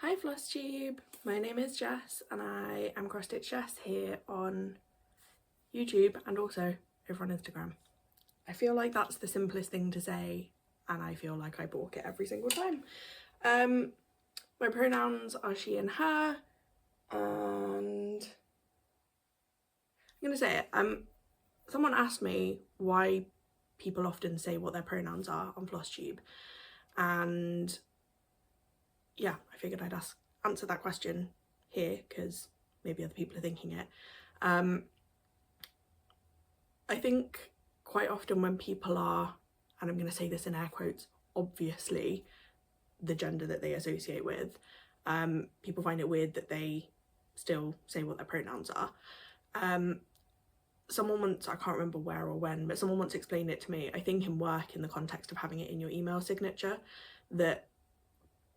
Hi Flosstube, my name is Jess and I am Cross Stitch Jess here on YouTube and also over on Instagram. I feel like that's the simplest thing to say and I feel like I balk it every single time. My pronouns are she and her, and I'm gonna say it. Someone asked me why people often say what their pronouns are on Flosstube, and yeah, I figured I'd answer that question here because maybe other people are thinking it. I think quite often when people are, and I'm going to say this in air quotes, obviously the gender that they associate with, people find it weird that they still say what their pronouns are. Someone once, I can't remember where or when, but someone once explained it to me, I think in work, in the context of having it in your email signature, that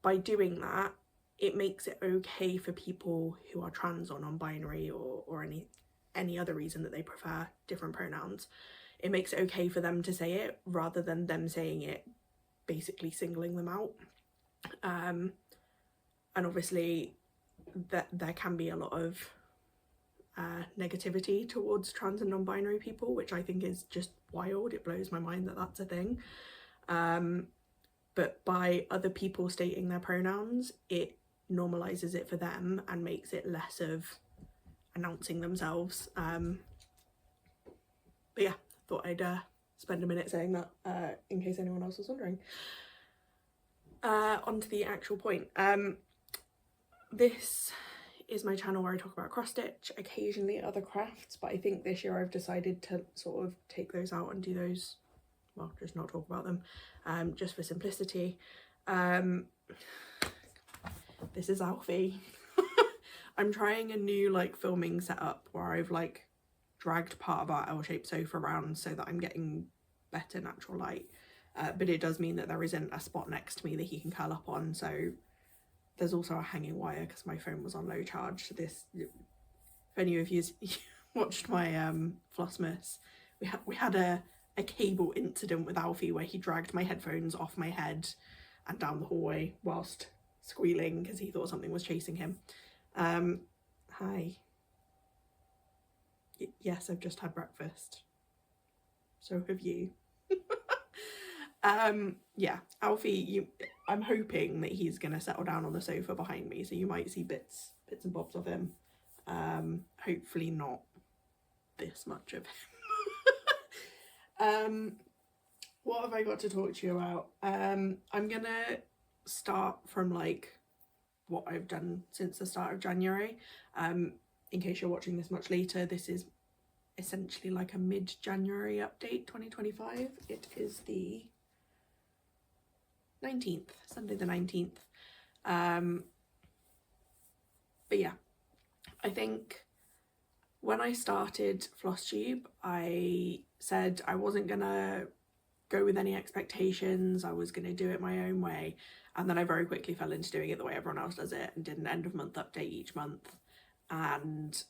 by doing that, it makes it okay for people who are trans or non-binary or any other reason that they prefer different pronouns. It makes it okay for them to say it rather than them saying it basically singling them out. And obviously there can be a lot of negativity towards trans and non-binary people, which I think is just wild. It blows my mind that that's a thing. But by other people stating their pronouns, it normalizes it for them and makes it less of announcing themselves. But yeah, thought I'd spend a minute saying that in case anyone else was wondering. On to the actual point. This is my channel where I talk about cross stitch, occasionally other crafts, but I think this year I've decided to sort of take those out and do those, well, just not talk about them, just for simplicity. This is Alfie. I'm trying a new like filming setup where I've like dragged part of our L-shaped sofa around so that I'm getting better natural light, but it does mean that there isn't a spot next to me that he can curl up on. So there's also a hanging wire because my phone was on low charge. So this, if any of you watched my Flossmas, we had a cable incident with Alfie where he dragged my headphones off my head and down the hallway whilst squealing because he thought something was chasing him. Hi. Yes, I've just had breakfast. So have you. Yeah, Alfie, I'm hoping that he's gonna settle down on the sofa behind me, so you might see bits and bobs of him. Hopefully not this much of him. What have I got to talk to you about? I'm gonna start from like what I've done since the start of January. In case you're watching this much later, this is essentially like a mid-January update 2025. It is the 19th, Sunday the 19th. But yeah, I think when I started Flosstube, I said I wasn't gonna go with any expectations. I was gonna do it my own way, and then I very quickly fell into doing it the way everyone else does it and did an end of month update each month and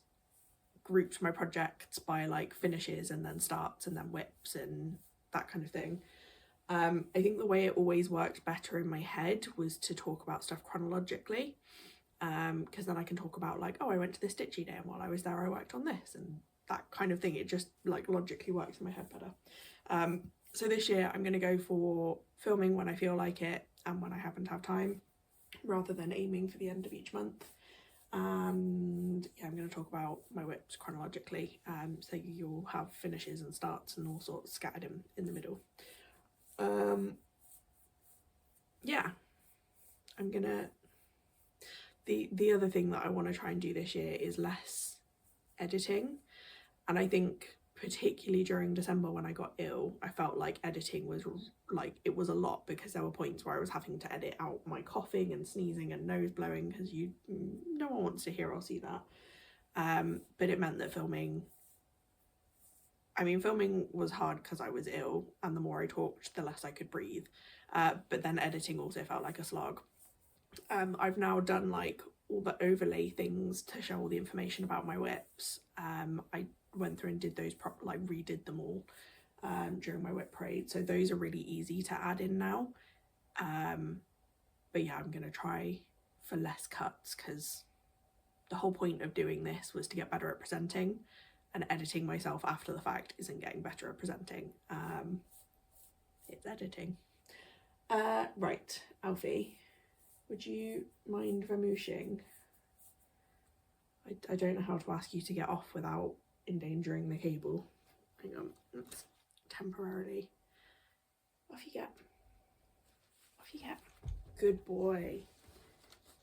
grouped my projects by like finishes and then starts and then whips and that kind of thing. I think the way it always worked better in my head was to talk about stuff chronologically, because then I can talk about like, oh, I went to the stitchy day and while I was there I worked on this and that kind of thing. It just like logically works in my head better. So this year I'm going to go for filming when I feel like it and when I happen to have time, rather than aiming for the end of each month. And yeah, I'm going to talk about my whips chronologically, so you'll have finishes and starts and all sorts scattered in the middle. Yeah, I'm gonna, the other thing that I want to try and do this year is less editing, and I think particularly during December when I got ill, I felt like editing was like, it was a lot because there were points where I was having to edit out my coughing and sneezing and nose blowing because no one wants to hear or see that. But it meant that filming was hard because I was ill, and the more I talked the less I could breathe, but then editing also felt like a slog. I've now done like all the overlay things to show all the information about my whips. I went through and did those redid them all during my whip parade, so those are really easy to add in now. But yeah, I'm gonna try for less cuts, because the whole point of doing this was to get better at presenting, and editing myself after the fact isn't getting better at presenting. It's editing. Right, Alfie, would you mind vermouching? I don't know how to ask you to get off without endangering the cable. Hang on, let's temporarily. Off you get. Off you get. Good boy.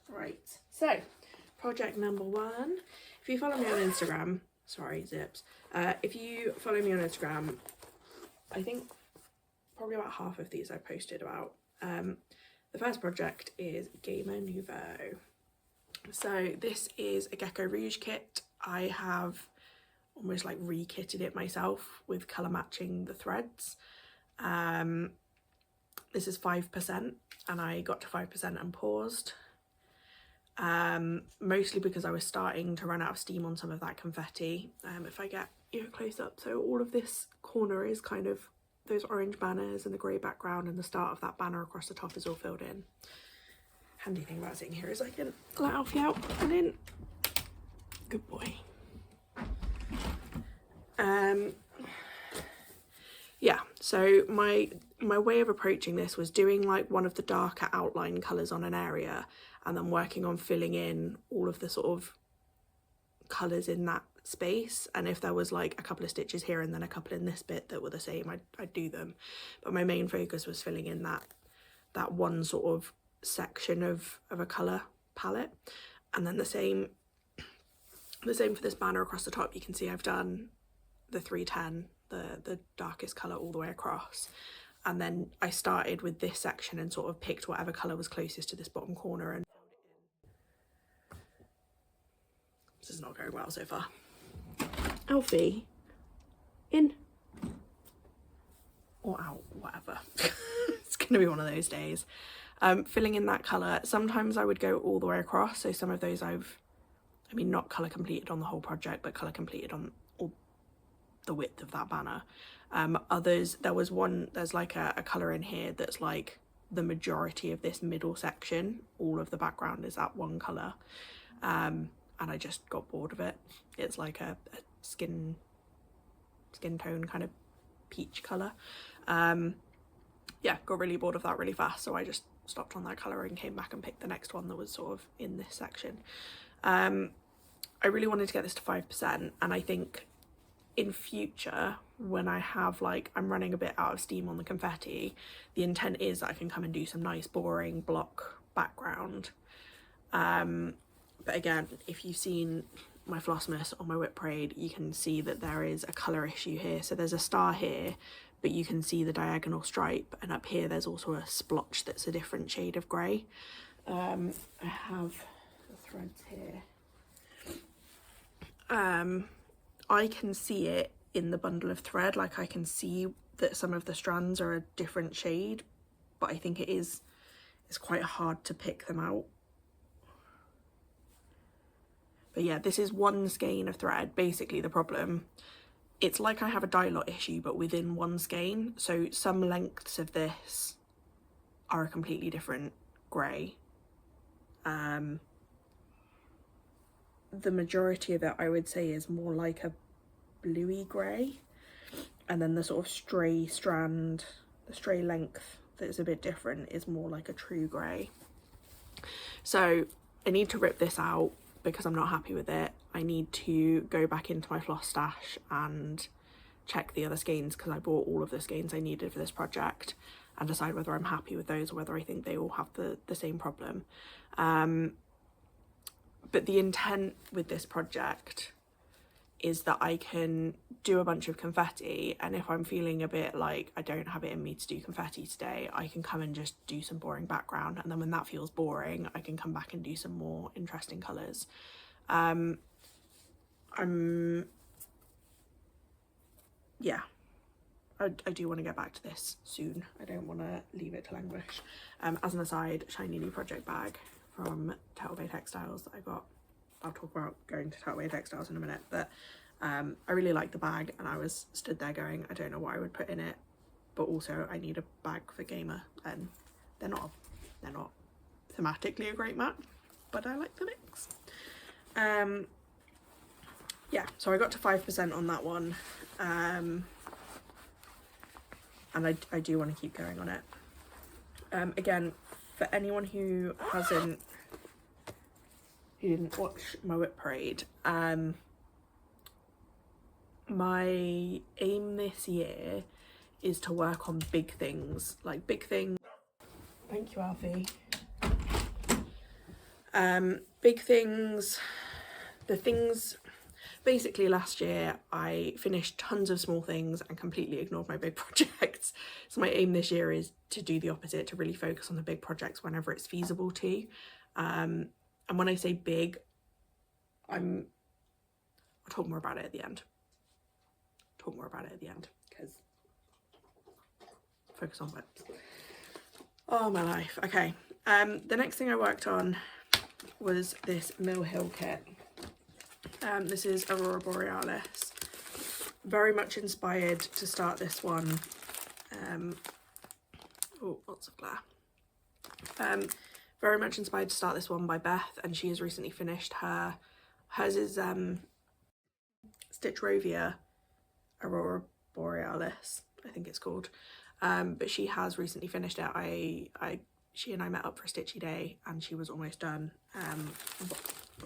Right, so project number 1. If you follow me on Instagram, sorry zips, if you follow me on Instagram, I think probably about half of these I posted about. The first project is Nouveau. So this is a GeckoRouge kit. I have almost like re-kitted it myself with colour matching the threads. This is 5% and I got to 5% and paused. Mostly because I was starting to run out of steam on some of that confetti. If I get you a close up, so all of this corner is kind of those orange banners and the grey background, and the start of that banner across the top is all filled in. Handy thing about sitting here is I can let Alfie out and in. Good boy. Yeah, so my way of approaching this was doing like one of the darker outline colours on an area and then working on filling in all of the sort of colours in that space, and if there was like a couple of stitches here and then a couple in this bit that were the same, I'd do them. But my main focus was filling in that one sort of section of a colour palette. And then the same for this banner across the top. You can see I've done the 310, the darkest colour all the way across, and then I started with this section and sort of picked whatever colour was closest to this bottom corner and filled it in. This is not going well so far. Alfie, in or out, whatever. It's gonna be one of those days. Filling in that colour, sometimes I would go all the way across, so some of those not colour completed on the whole project, but colour completed on all the width of that banner. Others, there's like a colour in here that's like the majority of this middle section, all of the background is that one colour, and I just got bored of it. It's like a skin tone kind of peach colour. Yeah, got really bored of that really fast, so I just stopped on that colour and came back and picked the next one that was sort of in this section. I really wanted to get this to 5%, and I think in future, when I have I'm running a bit out of steam on the confetti, the intent is that I can come and do some nice boring block background. But again, if you've seen my Flossmas or my Whip Parade, you can see that there is a colour issue here. So there's a star here, but you can see the diagonal stripe, and up here there's also a splotch that's a different shade of grey. I have the threads here. I can see it in the bundle of thread, I can see that some of the strands are a different shade, but I think it's quite hard to pick them out. But yeah, this is one skein of thread. Basically the problem, it's like I have a dye lot issue but within one skein, so some lengths of this are a completely different grey. The majority of it I would say is more like a bluey grey, and then the sort of stray strand, the stray length that's a bit different is more like a true grey. So I need to rip this out because I'm not happy with it. I need to go back into my floss stash and check the other skeins, because I bought all of the skeins I needed for this project, and decide whether I'm happy with those or whether I think they all have the same problem. But the intent with this project is that I can do a bunch of confetti, and if I'm feeling a bit like I don't have it in me to do confetti today, I can come and just do some boring background, and then when that feels boring I can come back and do some more interesting colours. Yeah, I do want to get back to this soon. I don't want to leave it to languish. As an aside, shiny new project bag from Turtle Bay Textiles that I got. I'll talk about going to Turtle Bay Textiles in a minute, but I really like the bag, and I was stood there going, I don't know what I would put in it, but also I need a bag for gamer, and they're not thematically a great match. but I like the mix. Yeah, so I got to 5% on that one, and I do want to keep going on it. Again, for anyone who didn't watch my whip parade, my aim this year is to work on big things, like big things. Thank you, Alfie. Big things, the things. Basically last year I finished tons of small things and completely ignored my big projects. So my aim this year is to do the opposite, to really focus on the big projects whenever it's feasible to. And when I say big, I'll talk more about it at the end. Because focus on whips. Oh my life. Okay. The next thing I worked on was this Mill Hill kit. This is Aurora Borealis. Very much inspired to start this one. Oh, lots of glare. Very much inspired to start this one by Beth, and she has recently finished hers is Stitch Rovia Aurora Borealis, I think it's called. But she has recently finished it. She and I met up for a stitchy day and she was almost done.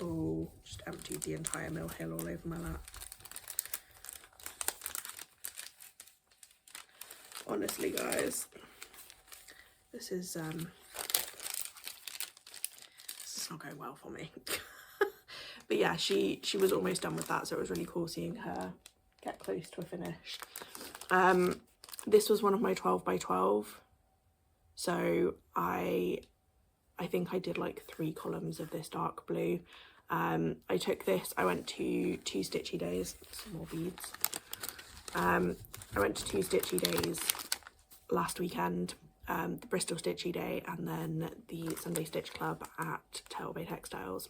Oh, just emptied the entire Mill Hill all over my lap. Honestly, guys, this is not going well for me. But yeah, she was almost done with that, so it was really cool seeing her get close to a finish. This was one of my 12 by 12, so I think I did like 3 columns of this dark blue. I took this, I went to 2 stitchy days, some more beads. I went to 2 stitchy days last weekend, the Bristol Stitchy Day and then the Sunday Stitch Club at Turtle Bay Textiles.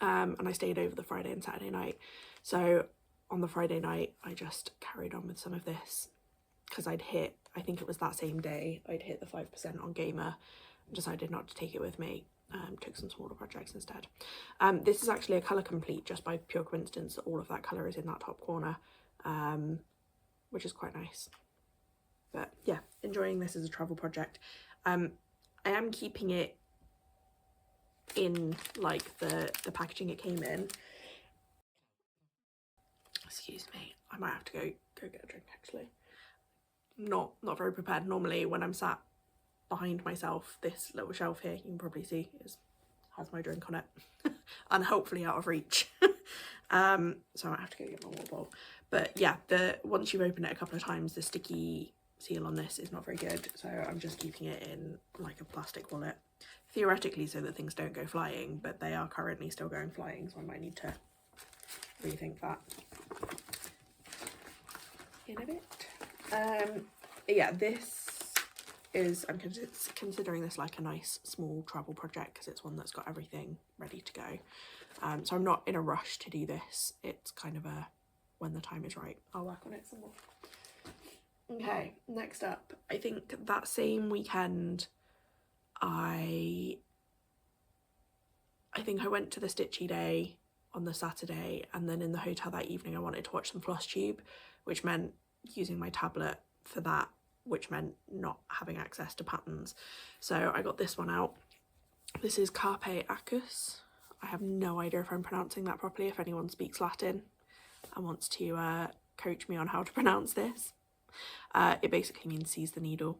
And I stayed over the Friday and Saturday night. So on the Friday night, I just carried on with some of this because I think it was that same day, I'd hit the 5% on Gamer and decided not to take it with me. Took some smaller projects instead. This is actually a colour complete just by pure coincidence. All of that colour is in that top corner, which is quite nice. But yeah, enjoying this as a travel project. I am keeping it in like the packaging it came in. Excuse me, I might have to go get a drink actually. Not very prepared. Normally when I'm sat behind myself, this little shelf here, you can probably see, has my drink on it and hopefully out of reach. So I might have to go get my water bowl. But yeah, once you've opened it a couple of times, the sticky seal on this is not very good, so I'm just keeping it in like a plastic wallet, theoretically so that things don't go flying, but they are currently still going flying, so I might need to rethink that in a bit. Yeah, this is, I'm considering this like a nice small travel project because it's one that's got everything ready to go. So I'm not in a rush to do this. It's kind of a when the time is right, I'll work on it some more. Okay, next up, I think that same weekend I think I went to the Stitchy Day on the Saturday, and then in the hotel that evening I wanted to watch some Flosstube, which meant using my tablet for that, which meant not having access to patterns. So I got this one out. This is Carpe Acus. I have no idea if I'm pronouncing that properly. If anyone speaks Latin and wants to coach me on how to pronounce this. It basically means seize the needle.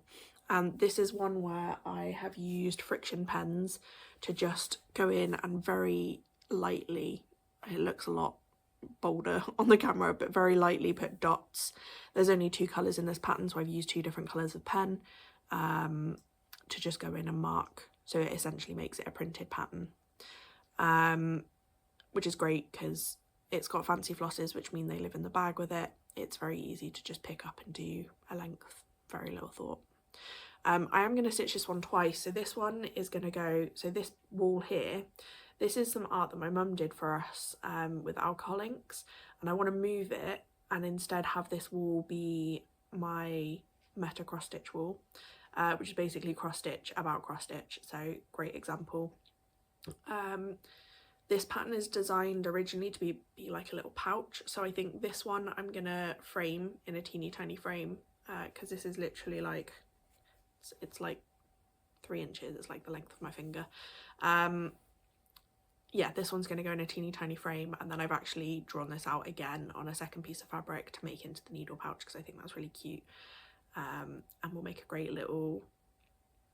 And this is one where I have used friction pens to just go in and very lightly, it looks a lot bolder on the camera, but very lightly put dots. There's only 2 colours in this pattern, so I've used 2 different colours of pen to just go in and mark. So it essentially makes it a printed pattern, which is great because it's got fancy flosses, which mean they live in the bag with it. It's very easy to just pick up and do a length, very little thought. I am going to stitch this one twice. So this one is going to go, so this wall here, this is some art that my mum did for us with alcohol inks, and I want to move it and instead have this wall be my meta cross stitch wall, which is basically cross stitch about cross stitch. So great example. This pattern is designed originally to be like a little pouch, so I think this one I'm gonna frame in a teeny tiny frame, because this is literally like, it's like 3 inches, it's like the length of my finger. Yeah, this one's going to go in a teeny tiny frame, and then I've actually drawn this out again on a second piece of fabric to make into the needle pouch because I think that's really cute, and we'll make a great little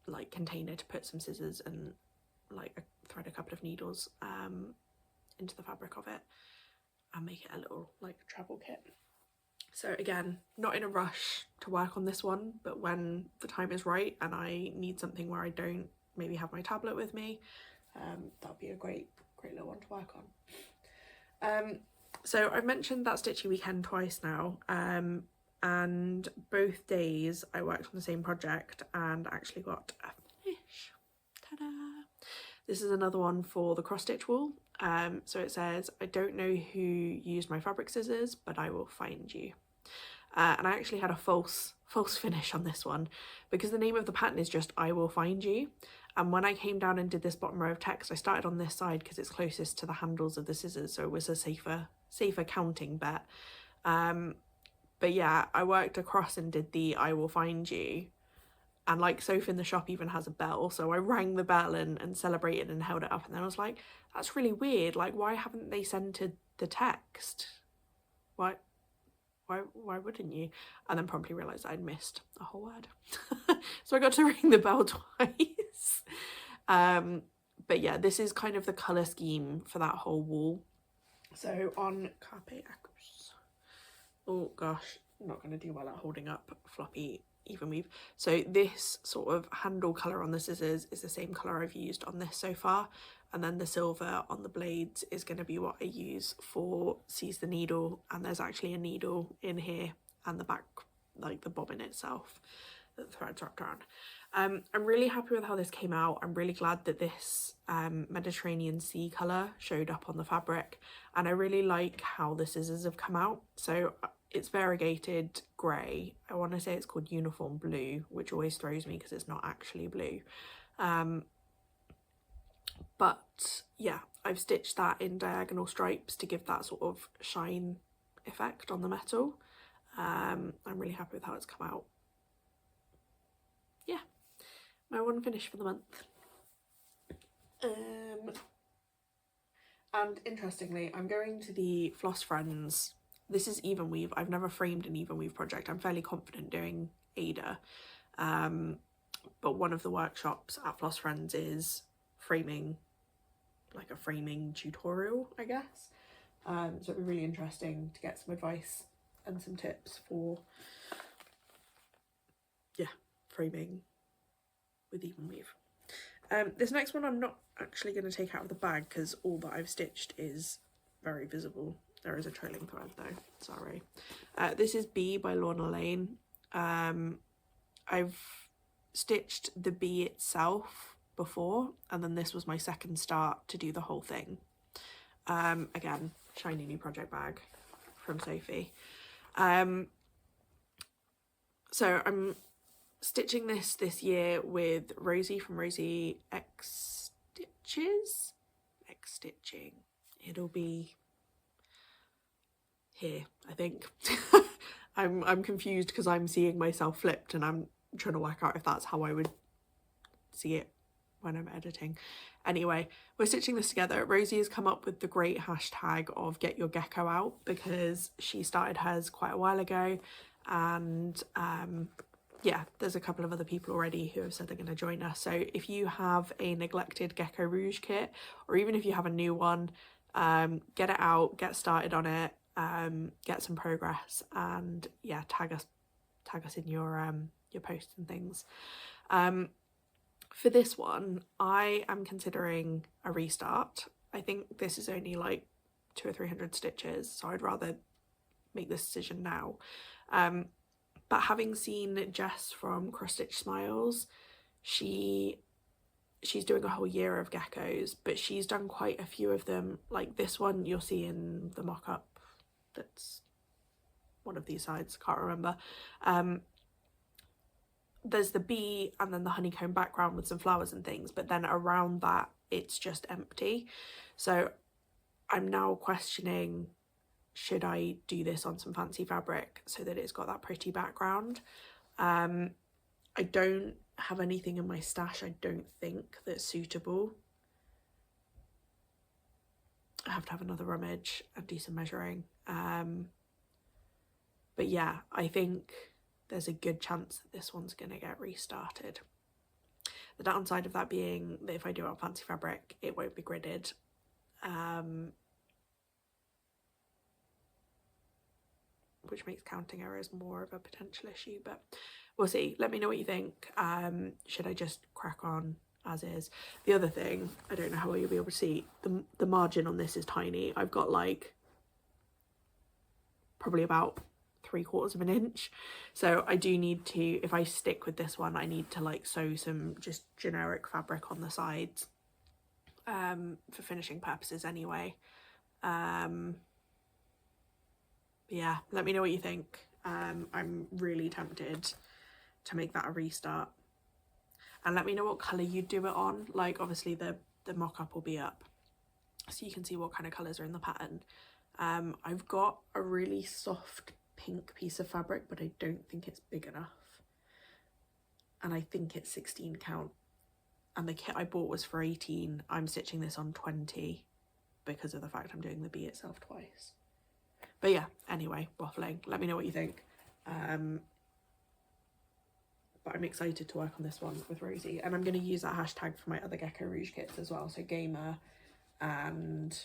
like container to put some scissors and like thread a couple of needles into the fabric of it and make it a little like travel kit. So again, not in a rush to work on this one, but when the time is right and I need something where I don't maybe have my tablet with me, that'll be a great little one to work on. So I've mentioned that stitchy weekend twice now, and both days I worked on the same project and actually got a finish. Ta-da! This is another one for the cross stitch wool. So it says, I don't know who used my fabric scissors, but I will find you. And I actually had a false finish on this one because the name of the pattern is just I will find you. And when I came down and did this bottom row of text, I started on this side because it's closest to the handles of the scissors, so it was a safer counting bet. But yeah, I worked across and did the I will find you, and like Sophie in the shop even has a bell, so I rang the bell and celebrated and held it up, and then I was like, that's really weird, like why haven't they centered the text? Why wouldn't you? And then promptly realised I'd missed a whole word. So I got to ring the bell twice. But yeah, this is kind of the colour scheme for that whole wool. So on Carpe Acus, oh gosh, I'm not going to do well at holding up floppy even weave. So this sort of handle colour on the scissors is the same colour I've used on this so far, and then the silver on the blades is going to be what I use for Seize the Needle, and there's actually a needle in here and the back, like the bobbin itself, that the thread's wrapped around. I'm really happy with how this came out. I'm really glad that this Mediterranean sea colour showed up on the fabric, and I really like how the scissors have come out. So it's variegated grey. I want to say it's called uniform blue, which always throws me because it's not actually blue. But yeah, I've stitched that in diagonal stripes to give that sort of shine effect on the metal. I'm really happy with how it's come out. Yeah, my one finish for the month. And interestingly, I'm going to the Floss Friends. This is even weave. I've never framed an even weave project. I'm fairly confident doing Aida, but one of the workshops at Floss Friends is framing, like a framing tutorial, I guess. So it'd be really interesting to get some advice and some tips for, yeah, framing with even weave. This next one I'm not actually going to take out of the bag because all that I've stitched is very visible. There is a trailing thread though, sorry. This is Bee by Lorna Laine. I've stitched the bee itself before, and then this was my second start to do the whole thing. Again, shiny new project bag from Sophie. So I'm stitching this year with Rosie from Rosie X Stitching. It'll be here, I think. I'm confused because I'm seeing myself flipped and I'm trying to work out if that's how I would see it when I'm editing. Anyway, we're stitching this together. Rosie has come up with the great hashtag of get your gecko out because she started hers quite a while ago, and yeah, there's a couple of other people already who have said they're going to join us. So if you have a neglected GeckoRouge kit, or even if you have a new one, get it out, get started on it, get some progress, and yeah, tag us in your posts and things. For this one, I am considering a restart. I think this is only like 200 or 300 stitches, so I'd rather make this decision now. But having seen Jess from Cross Stitch Smiles, she's doing a whole year of geckos, but she's done quite a few of them. Like this one you'll see in the mock-up, that's one of these sides, can't remember. There's the bee and then the honeycomb background with some flowers and things, but then around that it's just empty. So I'm now questioning, should I do this on some fancy fabric so that it's got that pretty background? I don't have anything in my stash, I don't think, that's suitable. I have to have another rummage and do some measuring. But yeah, I think there's a good chance that this one's going to get restarted. The downside of that being that if I do it on fancy fabric, it won't be gridded. Which makes counting errors more of a potential issue, but we'll see. Let me know what you think. Should I just crack on as is? The other thing, I don't know how well you'll be able to see, the margin on this is tiny. I've got like probably about 3/4 of an inch, so I do need to, if I stick with this one, I need to like sew some just generic fabric on the sides for finishing purposes anyway. Yeah, let me know what you think. I'm really tempted to make that a restart, and let me know what colour you'd do it on. Like obviously the mock-up will be up so you can see what kind of colours are in the pattern. I've got a really soft pink piece of fabric, but I don't think it's big enough, and I think it's 16 count, and the kit I bought was for 18. I'm stitching this on 20 because of the fact I'm doing the bee itself twice. But yeah, anyway, waffling. Let me know what you think. But I'm excited to work on this one with Rosie, and I'm going to use that hashtag for my other GeckoRouge kits as well, so gamer and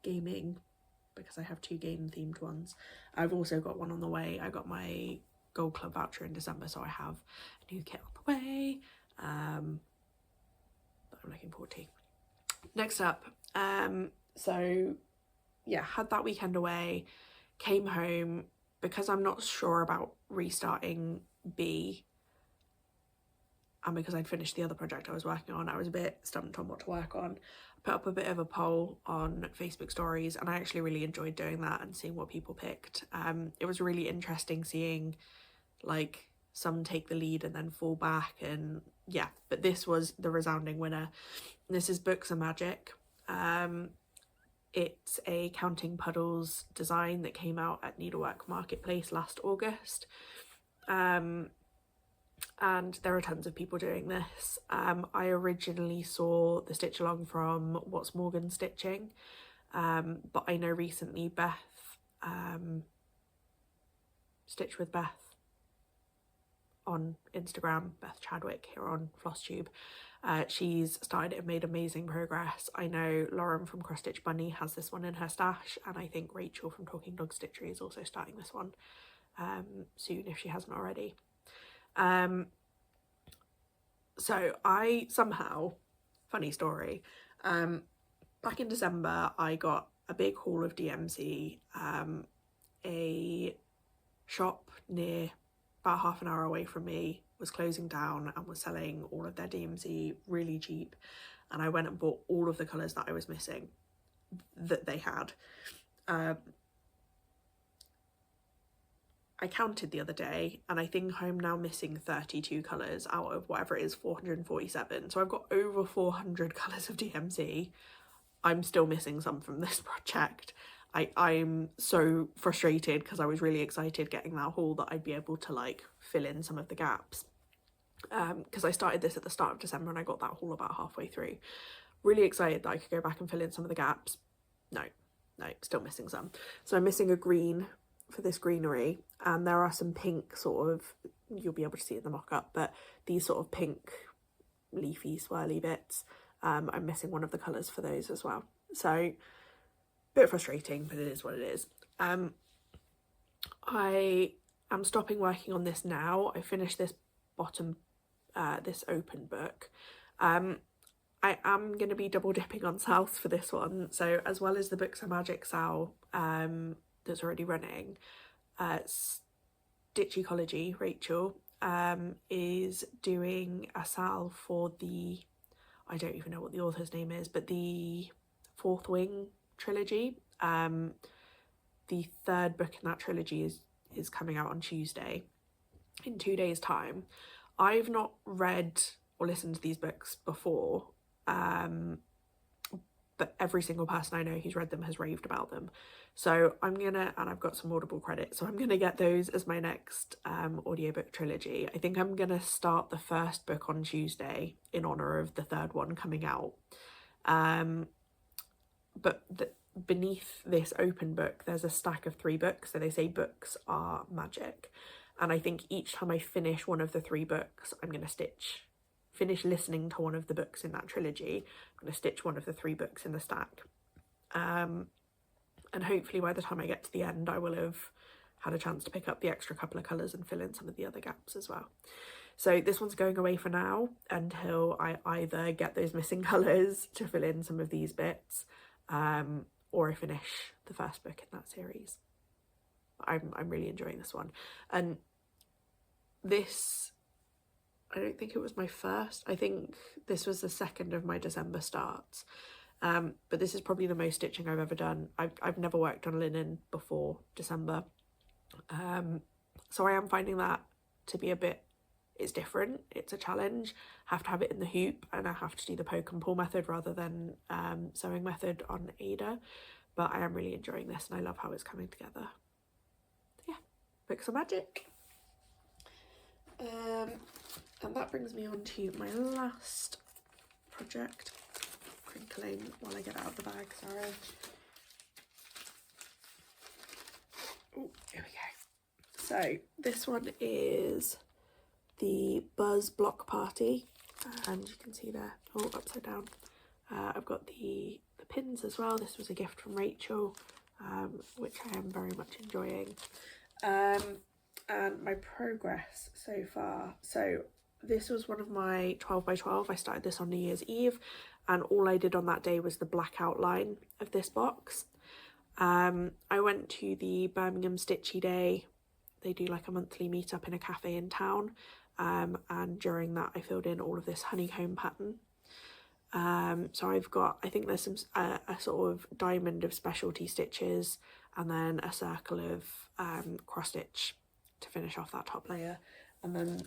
gaming, because I have 2 game themed ones. I've also got one on the way. I got my Gold Club voucher in December, so I have a new kit on the way that I'm looking forward to. Next up, so yeah, had that weekend away, came home. Because I'm not sure about restarting B, and because I'd finished the other project I was working on, I was a bit stumped on what to work on. I put up a bit of a poll on Facebook stories, and I actually really enjoyed doing that and seeing what people picked. It was really interesting seeing like some take the lead and then fall back, and yeah, but this was the resounding winner. This is Books and Magic. It's a Counting Puddles design that came out at Needlework Marketplace last August. And there are tons of people doing this. I originally saw the stitch along from What's Morgan Stitching, but I know recently Beth, Stitch with Beth on Instagram, Beth Chadwick here on Flosstube, she's started it and made amazing progress. I know Lauren from Cross Stitch Bunny has this one in her stash, and I think Rachel from Talking Dog Stitchery is also starting this one soon if she hasn't already. So I somehow, funny story, back in December I got a big haul of DMC. A shop near about half an hour away from me was closing down and was selling all of their DMC really cheap, and I went and bought all of the colours that I was missing that they had. I counted the other day, and I think I'm now missing 32 colours out of whatever it is, 447. So I've got over 400 colours of DMC. I'm still missing some from this project. I'm so frustrated because I was really excited getting that haul that I'd be able to like fill in some of the gaps. Because I started this at the start of December and I got that haul about halfway through. Really excited that I could go back and fill in some of the gaps. No, still missing some. So I'm missing a green for this greenery, and there are some pink sort of, you'll be able to see in the mock-up, but these sort of pink leafy swirly bits, I'm missing one of the colours for those as well. So bit frustrating, but it is what it is. I am stopping working on this now. I finished this bottom, this open book. I am going to be double dipping on South for this one. So as well as the Books and Magic Sal that's already running, Stitch Ecology, Rachel, is doing a Sal for the, I don't even know what the author's name is, but the Fourth Wing trilogy. The third book in that trilogy is coming out on Tuesday, in 2 days' time. I've not read or listened to these books before, but every single person I know who's read them has raved about them. So I'm gonna, and I've got some Audible credits, so I'm gonna get those as my next audiobook trilogy. I think I'm gonna start the first book on Tuesday in honour of the third one coming out. But beneath this open book there's a stack of 3 books, so they say books are magic, and I think each time I finish one of the 3 books I'm going to finish listening to one of the books in that trilogy. I'm going to stitch one of the 3 books in the stack, and hopefully by the time I get to the end I will have had a chance to pick up the extra couple of colours and fill in some of the other gaps as well. So this one's going away for now until I either get those missing colours to fill in some of these bits, or I finish the first book in that series. I'm really enjoying this one, and this, I don't think it was my first, I think this was the second of my December starts, but this is probably the most stitching I've ever done. I've never worked on linen before December, so I am finding that to be a bit, it's different, it's a challenge. I have to have it in the hoop and I have to do the poke and pull method rather than sewing method on Aida, but I am really enjoying this and I love how it's coming together. Yeah, books are magic. And that brings me on to my last project. Crinkling while I get it out of the bag, sorry. Oh, here we go. So this one is the Buzz Block Party, and you can see there, oh, upside down. I've got the pins as well. This was a gift from Rachel, which I am very much enjoying. And my progress so far. So this was one of my 12 by 12. I started this on New Year's Eve, and all I did on that day was the black outline of this box. I went to the Birmingham Stitchy Day. They do like a monthly meetup in a cafe in town. And during that I filled in all of this honeycomb pattern. So I've got, I think there's some a sort of diamond of specialty stitches and then a circle of cross stitch to finish off that top layer, and then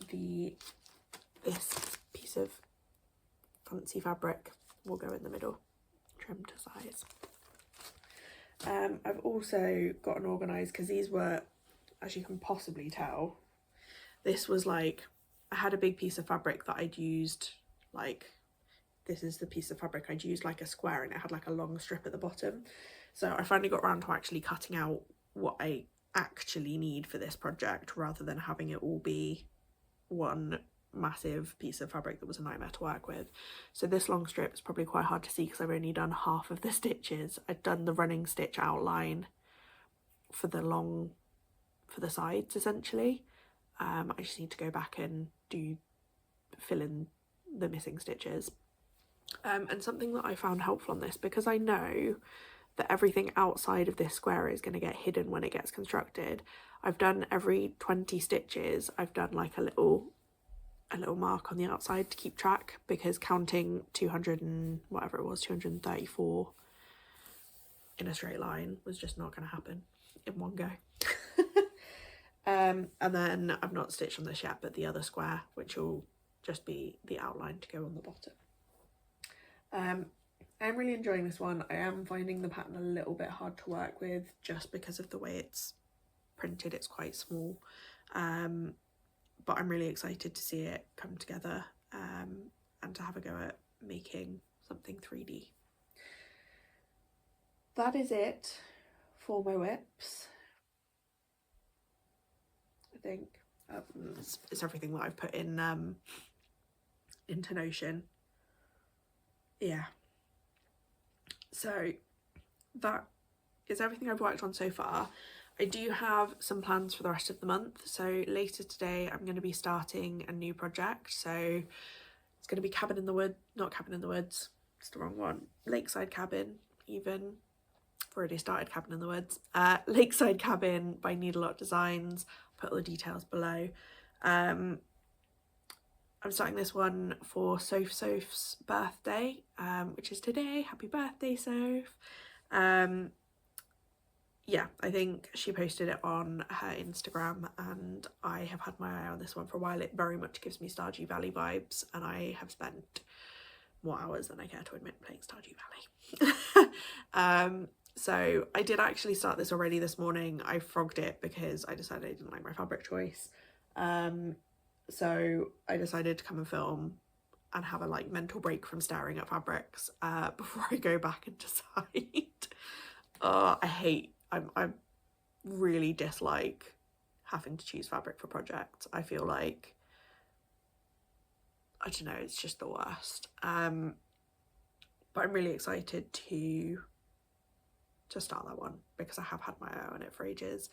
this piece of fancy fabric will go in the middle, trimmed to size. I've also gotten organised because these were, as you can possibly tell, this was like, I had a big piece of fabric that I'd used, like, this is the piece of fabric I'd used like a square, and it had like a long strip at the bottom. So I finally got around to actually cutting out what I actually need for this project, rather than having it all be one massive piece of fabric that was a nightmare to work with. So this long strip is probably quite hard to see because I've only done half of the stitches. I've done the running stitch outline for the sides essentially. I just need to go back and fill in the missing stitches. And something that I found helpful on this, because I know that everything outside of this square is going to get hidden when it gets constructed, I've done every 20 stitches, I've done like a little mark on the outside to keep track, because counting 200 and whatever it was, 234 in a straight line was just not going to happen in one go. And then I've not stitched on this yet, but the other square, which will just be the outline to go on the bottom. I'm really enjoying this one. I am finding the pattern a little bit hard to work with just because of the way it's printed. It's quite small, but I'm really excited to see it come together, and to have a go at making something 3D. That is it for my whips. I think it's everything that I've put in into Notion. Yeah, so that is everything I've worked on so far. I do have some plans for the rest of the month. So later today I'm going to be starting a new project. So it's going to be Cabin in the Woods, not Cabin in the Woods, it's the wrong one, Lakeside Cabin even. I've already started Cabin in the Woods. Lakeside Cabin by Needle Designs. I'll put all the details below. I'm starting this one for Soph's birthday, which is today. Happy birthday, Soph. yeah, I think she posted it on her Instagram, and I have had my eye on this one for a while. It very much gives me Stardew Valley vibes, and I have spent more hours than I care to admit playing Stardew Valley. So I did actually start this already this morning. I frogged it because I decided I didn't like my fabric choice. So I decided to come and film and have a like mental break from staring at fabrics before I go back and decide. I really dislike having to choose fabric for projects. I feel like, I don't know, it's just the worst. But I'm really excited to start that one because I have had my eye on it for ages.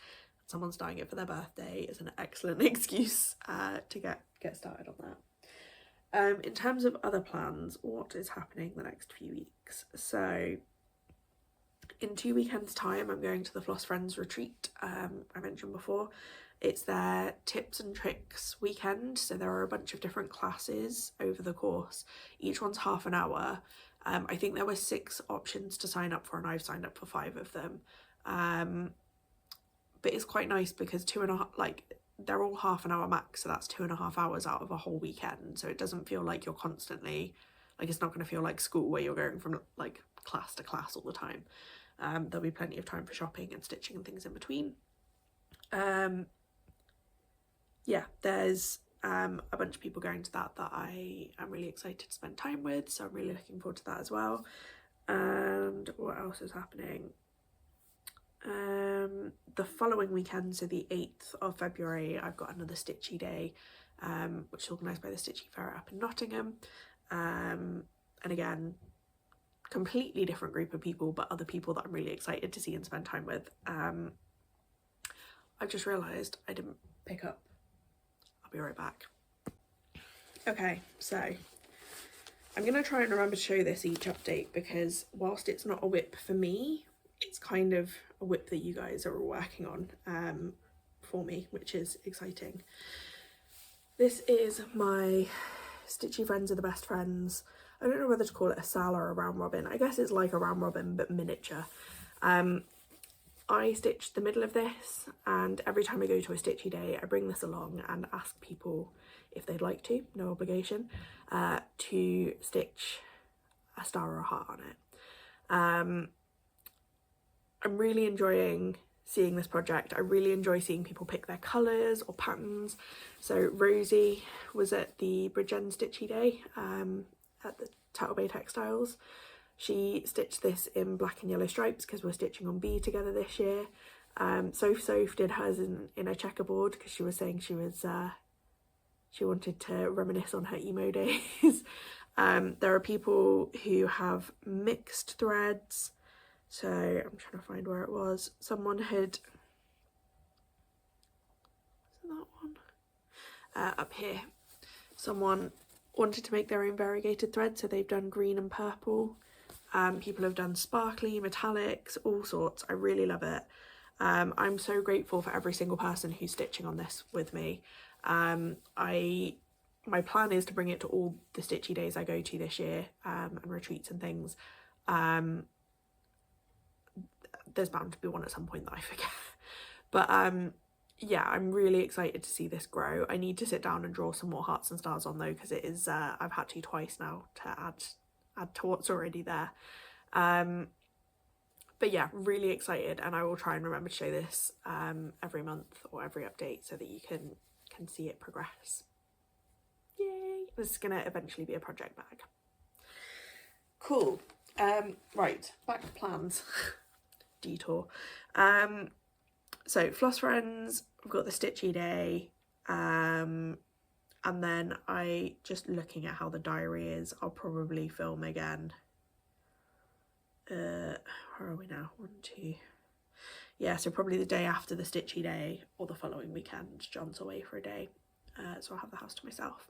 Someone's dying it for their birthday is an excellent excuse to get started on that. In terms of other plans, what is happening the next few weeks? So in 2 weekends time I'm going to the Floss Friends retreat I mentioned before. It's their tips and tricks weekend, so there are a bunch of different classes over the course. Each one's half an hour. I think there were 6 options to sign up for, and I've signed up for 5 of them. But it's quite nice because they're all half an hour max, so that's 2.5 hours out of a whole weekend. So it doesn't feel like you're constantly, like, it's not going to feel like school where you're going from like class to class all the time. There'll be plenty of time for shopping and stitching and things in between. Yeah, there's a bunch of people going to that I am really excited to spend time with, so I'm really looking forward to that as well. And what else is happening? The following weekend, so the 8th of February, I've got another stitchy day, which is organised by the Stitchy Fair up in Nottingham. And again, completely different group of people, but other people that I'm really excited to see and spend time with. I've just realised I didn't pick up. I'll be right back. Okay, so I'm going to try and remember to show this each update because whilst it's not a whip for me, it's kind of a whip that you guys are all working on for me, which is exciting. This is my Stitchy Friends Are the Best Friends. I don't know whether to call it a sal or a round robin. I guess it's like a round robin but miniature. I stitched the middle of this, and every time I go to a stitchy day I bring this along and ask people if they'd like to, no obligation, to stitch a star or a heart on it. I'm really enjoying seeing this project. I really enjoy seeing people pick their colours or patterns. So Rosie was at the Bridge End Stitchy Day at the Tattle Bay Textiles. She stitched this in black and yellow stripes because we're stitching on B together this year. Soph did hers in a checkerboard because she was saying she wanted to reminisce on her emo days. There are people who have mixed threads. So I'm trying to find where it was. Someone had, wasn't that one? Up here. Someone wanted to make their own variegated thread, so they've done green and purple. People have done sparkly, metallics, all sorts. I really love it. I'm so grateful for every single person who's stitching on this with me. My plan is to bring it to all the stitchy days I go to this year, and retreats and things. There's bound to be one at some point that I forget. But yeah, I'm really excited to see this grow. I need to sit down and draw some more hearts and stars on though, because it is I've had to twice now to add to what's already there. But yeah, really excited, and I will try and remember to show this every month or every update so that you can see it progress. Yay! This is gonna eventually be a project bag. Cool. Right, back to plans. Detour. So Floss Friends, we've got the Stitchy Day, and then just looking at how the diary is, I'll probably film again. Where are we now? 1, 2. Yeah, so probably the day after the Stitchy Day or the following weekend. John's away for a day, so I'll have the house to myself.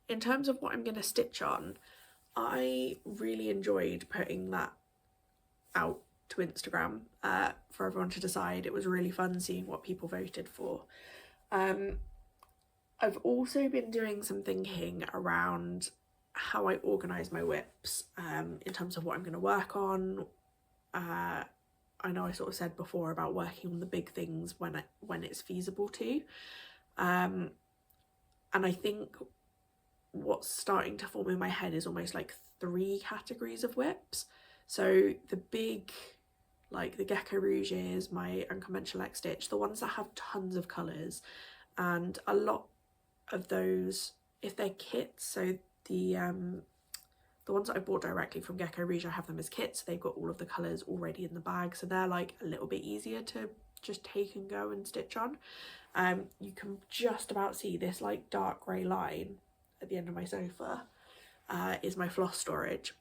In terms of what I'm going to stitch on, I really enjoyed putting that out to Instagram for everyone to decide. It was really fun seeing what people voted for. I've also been doing some thinking around how I organise my whips in terms of what I'm going to work on, I know I sort of said before about working on the big things when it's feasible to. And I think what's starting to form in my head is almost like 3 categories of whips. So the big, like the GeckoRouges, my unconventional X stitch, the ones that have tons of colours, and a lot of those, if they're kits, so the ones that I bought directly from GeckoRouge, I have them as kits, so they've got all of the colours already in the bag, so they're like a little bit easier to just take and go and stitch on. You can just about see this like dark grey line at the end of my sofa is my floss storage.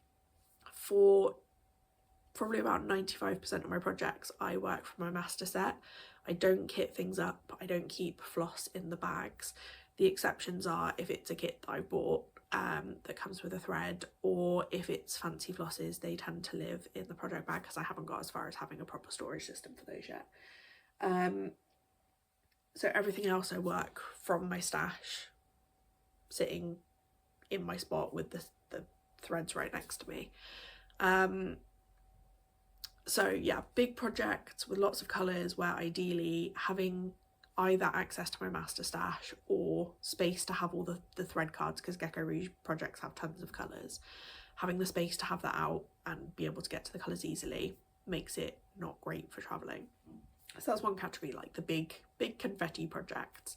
For probably about 95% of my projects, I work from my master set. I don't kit things up, I don't keep floss in the bags. The exceptions are if it's a kit that I bought that comes with a thread, or if it's fancy flosses, they tend to live in the project bag because I haven't got as far as having a proper storage system for those yet. So everything else I work from my stash, sitting in my spot with the threads right next to me. So yeah, big projects with lots of colours where ideally having either access to my master stash or space to have all the thread cards, because GeckoRouge projects have tons of colours. Having the space to have that out and be able to get to the colours easily makes it not great for travelling. So that's one category, like the big confetti projects.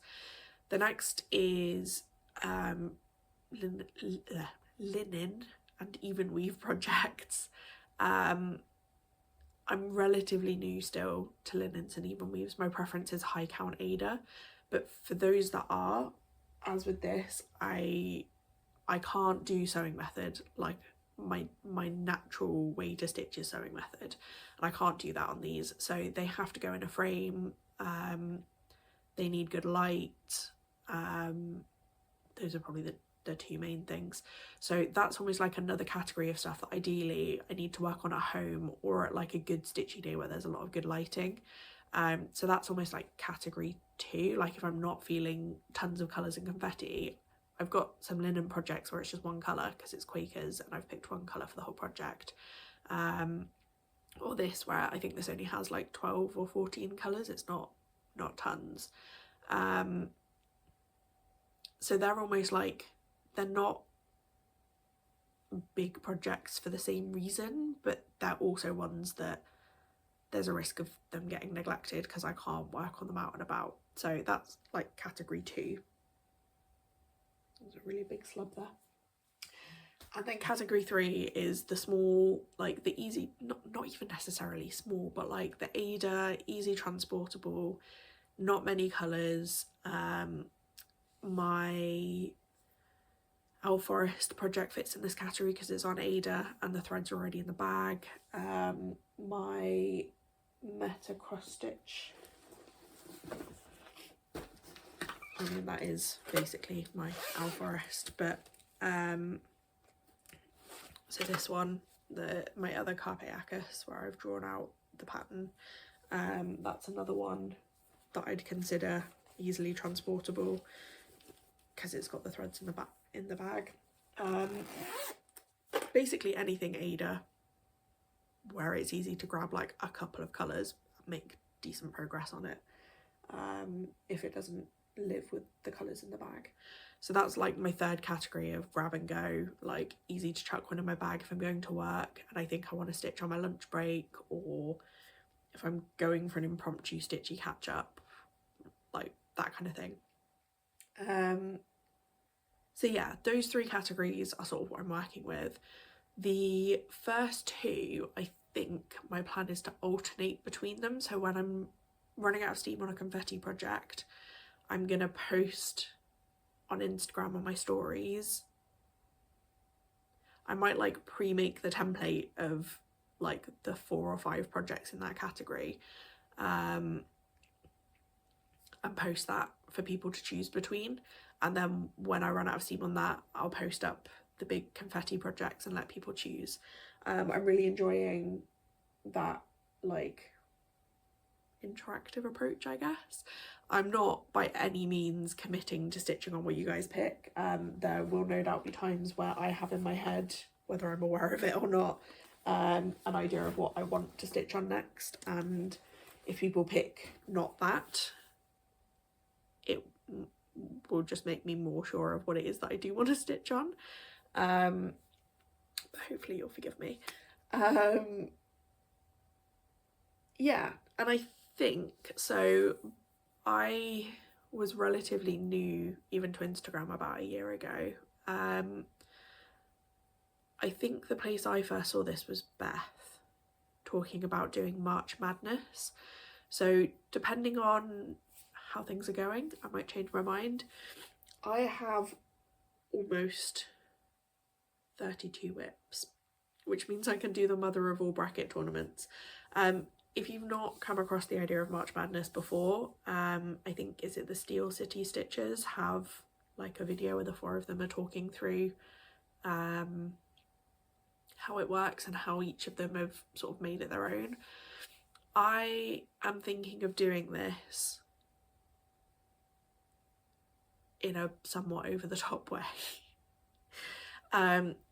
The next is linen and even weave projects. I'm relatively new still to linens and even weaves. My preference is high count aida, but for those that are, as with this, I can't do sewing method like my natural way to stitch is sewing method, and I can't do that on these, so they have to go in a frame. They need good light. Those are probably the 2 main things. So that's almost like another category of stuff that ideally I need to work on at home or at like a good stitchy day where there's a lot of good lighting. So that's almost like category 2. Like if I'm not feeling tons of colours and confetti, I've got some linen projects where it's just one colour because it's Quakers and I've picked one colour for the whole project. Or this where I think this only has like 12 or 14 colours, it's not tons. So they're almost like, they're not big projects for the same reason, but they're also ones that there's a risk of them getting neglected because I can't work on them out and about. So that's like category 2. There's a really big slub there. And then category 3 is the small, like the easy, not even necessarily small, but like the aida, easy transportable, not many colours. My Owl Forest project fits in this category because it's on aida and the threads are already in the bag. My Meta cross stitch, I mean that is basically my Owl Forest, but so this one, my other Carpe Acus where I've drawn out the pattern, that's another one that I'd consider easily transportable because it's got the threads in the bag. Basically anything aida where it's easy to grab like a couple of colours, make decent progress on it, if it doesn't live with the colours in the bag. So that's like my 3rd category of grab and go, like easy to chuck one in my bag if I'm going to work and I think I want to stitch on my lunch break, or if I'm going for an impromptu stitchy catch up, like that kind of thing. So yeah, those 3 categories are sort of what I'm working with. The first 2, I think my plan is to alternate between them. So when I'm running out of steam on a confetti project, I'm gonna post on Instagram on my stories. I might like pre-make the template of like the 4 or 5 projects in that category, and post that for people to choose between. And then when I run out of steam on that, I'll post up the big confetti projects and let people choose. I'm really enjoying that like interactive approach, I guess. I'm not by any means committing to stitching on what you guys pick. There will no doubt be times where I have in my head, whether I'm aware of it or not, an idea of what I want to stitch on next, and if people pick not that, it will just make me more sure of what it is that I do want to stitch on. But hopefully you'll forgive me. Yeah, and I think, so I was relatively new even to Instagram about a year ago. I think the place I first saw this was Beth talking about doing March Madness. So depending on how things are going, I might change my mind. I have almost 32 whips, which means I can do the mother of all bracket tournaments. If you've not come across the idea of March Madness before, I think, is it the Steel City Stitchers have like a video where the 4 of them are talking through how it works and how each of them have sort of made it their own. I am thinking of doing this in a somewhat over the top way.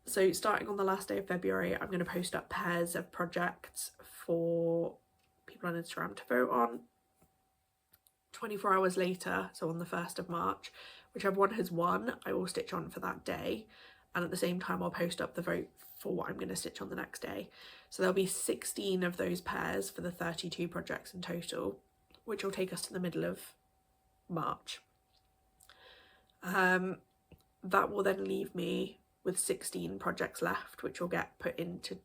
So starting on the last day of February, I'm going to post up pairs of projects for people on Instagram to vote on. 24 hours later, so on the 1st of March, whichever one has won, I will stitch on for that day, and at the same time I'll post up the vote for what I'm going to stitch on the next day. So there'll be 16 of those pairs for the 32 projects in total, which will take us to the middle of March. That will then leave me with 16 projects left, which will get put into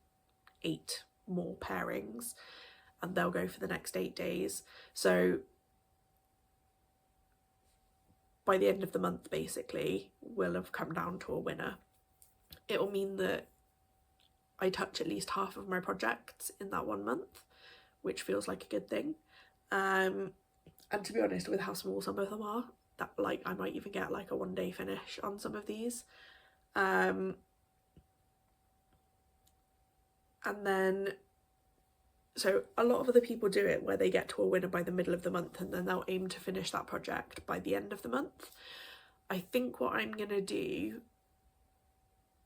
8 more pairings, and they'll go for the next 8 days. So by the end of the month, basically, we'll have come down to a winner. It will mean that I touch at least half of my projects in that 1 month, which feels like a good thing. And to be honest, with how small some of them are, that like I might even get like a 1-day finish on some of these. And then, so a lot of other people do it where they get to a winner by the middle of the month and then they'll aim to finish that project by the end of the month. I think what I'm gonna do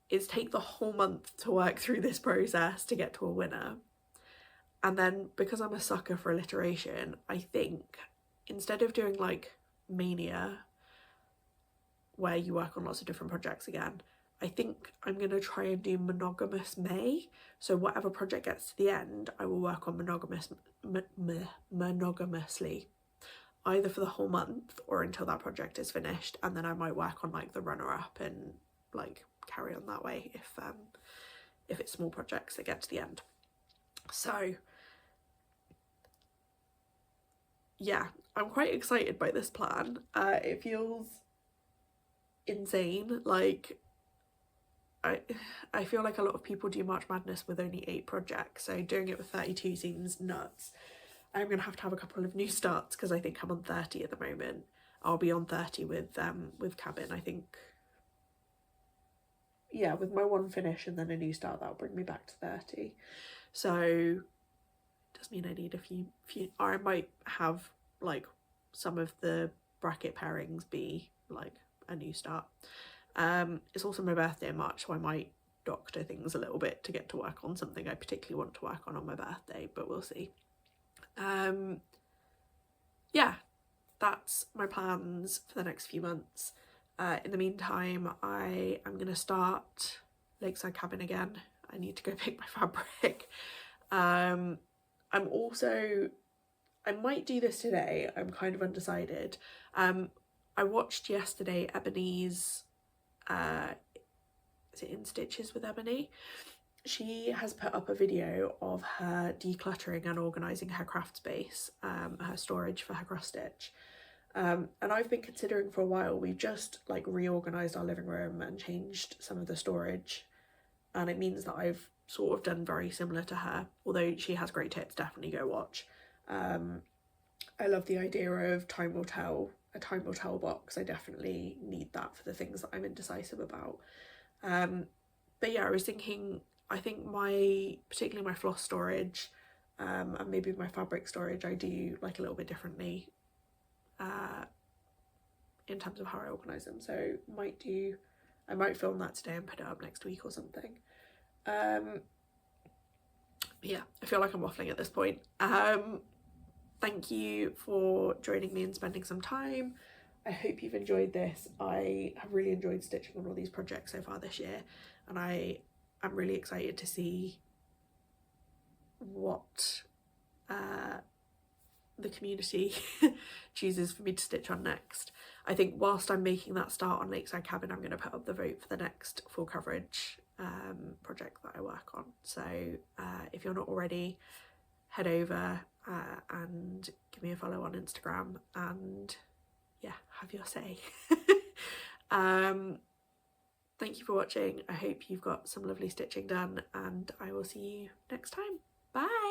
is take the whole month to work through this process to get to a winner. And then, because I'm a sucker for alliteration, I think instead of doing like Mania, where you work on lots of different projects again, I think I'm going to try and do Monogamous May. So whatever project gets to the end, I will work on monogamously, either for the whole month or until that project is finished, and then I might work on like the runner-up and like carry on that way if it's small projects that get to the end. So yeah, I'm quite excited by this plan. It feels insane. Like I feel like a lot of people do March Madness with only 8 projects, so doing it with 32 seems nuts. I'm gonna have to have a couple of new starts because I think I'm on 30 at the moment. I'll be on 30 with Cabin, I think. Yeah, with my 1 finish and then a new start, that'll bring me back to 30. So it does mean I need a few, or I might have like some of the bracket pairings be like a new start. It's also my birthday in March, so I might doctor things a little bit to get to work on something I particularly want to work on my birthday, but we'll see. Yeah, that's my plans for the next few months. In the meantime, I am going to start Lakeside Cabin again. I need to go pick my fabric. I might do this today. I'm kind of undecided. I watched yesterday Ebony's, is it In Stitches with Ebony? She has put up a video of her decluttering and organising her craft space, her storage for her cross stitch. And I've been considering for a while, we've just like reorganised our living room and changed some of the storage, and it means that I've sort of done very similar to her, although she has great tips, definitely go watch. I love the idea of a time will tell box. I definitely need that for the things that I'm indecisive about. But yeah, I was thinking, I think particularly my floss storage and maybe my fabric storage, I do like a little bit differently in terms of how I organise them. So I might film that today and put it up next week or something. Yeah, I feel like I'm waffling at this point. Thank you for joining me and spending some time. I hope you've enjoyed this. I have really enjoyed stitching on all these projects so far this year, and I'm really excited to see what the community chooses for me to stitch on next. I think whilst I'm making that start on Lakeside Cabin, I'm going to put up the vote for the next full coverage project that I work on. So if you're not already, head over and give me a follow on Instagram and yeah, have your say. Thank you for watching. I hope you've got some lovely stitching done, and I will see you next time. Bye!